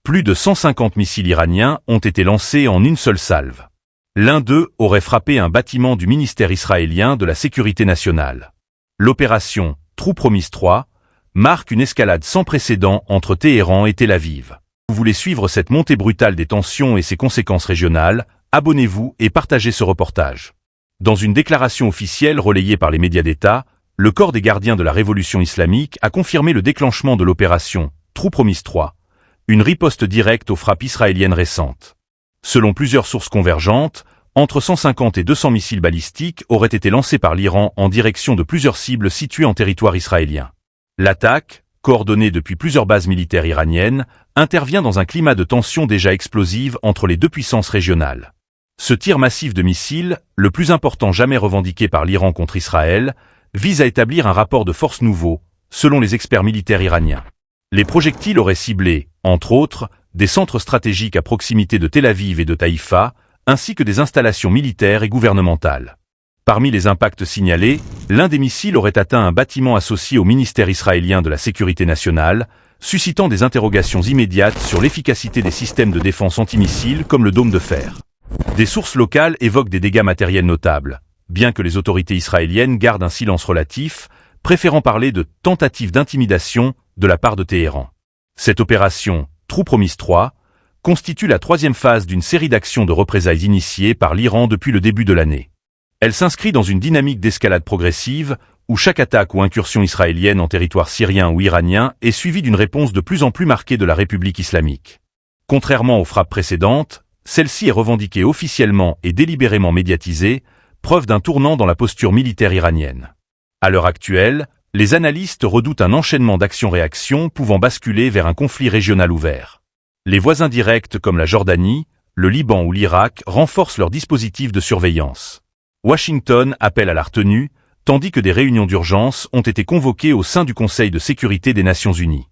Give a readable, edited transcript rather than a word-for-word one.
Plus de 150 missiles iraniens ont été lancés en une seule salve. L'un d'eux aurait frappé un bâtiment du ministère israélien de la Sécurité nationale. L'opération True Promise 3 marque une escalade sans précédent entre Téhéran et Tel Aviv. Vous voulez suivre cette montée brutale des tensions et ses conséquences régionales, abonnez-vous et partagez ce reportage. Dans une déclaration officielle relayée par les médias d'État, le corps des gardiens de la révolution islamique a confirmé le déclenchement de l'opération True Promise 3, une riposte directe aux frappes israéliennes récentes. Selon plusieurs sources convergentes, entre 150 et 200 missiles balistiques auraient été lancés par l'Iran en direction de plusieurs cibles situées en territoire israélien. L'attaque, coordonnée depuis plusieurs bases militaires iraniennes, intervient dans un climat de tension déjà explosive entre les deux puissances régionales. Ce tir massif de missiles, le plus important jamais revendiqué par l'Iran contre Israël, vise à établir un rapport de force nouveau, selon les experts militaires iraniens. Les projectiles auraient ciblé, entre autres, des centres stratégiques à proximité de Tel Aviv et de Taïfa, ainsi que des installations militaires et gouvernementales. Parmi les impacts signalés, l'un des missiles aurait atteint un bâtiment associé au ministère israélien de la Sécurité nationale, suscitant des interrogations immédiates sur l'efficacité des systèmes de défense antimissiles comme le dôme de fer. Des sources locales évoquent des dégâts matériels notables, bien que les autorités israéliennes gardent un silence relatif, préférant parler de tentative d'intimidation de la part de Téhéran. Cette opération, True Promise 3, constitue la troisième phase d'une série d'actions de représailles initiées par l'Iran depuis le début de l'année. Elle s'inscrit dans une dynamique d'escalade progressive, où chaque attaque ou incursion israélienne en territoire syrien ou iranien est suivie d'une réponse de plus en plus marquée de la République islamique. Contrairement aux frappes précédentes, celle-ci est revendiquée officiellement et délibérément médiatisée, preuve d'un tournant dans la posture militaire iranienne. À l'heure actuelle, les analystes redoutent un enchaînement d'actions-réactions pouvant basculer vers un conflit régional ouvert. Les voisins directs comme la Jordanie, le Liban ou l'Irak renforcent leurs dispositifs de surveillance. Washington appelle à la retenue, tandis que des réunions d'urgence ont été convoquées au sein du Conseil de sécurité des Nations Unies.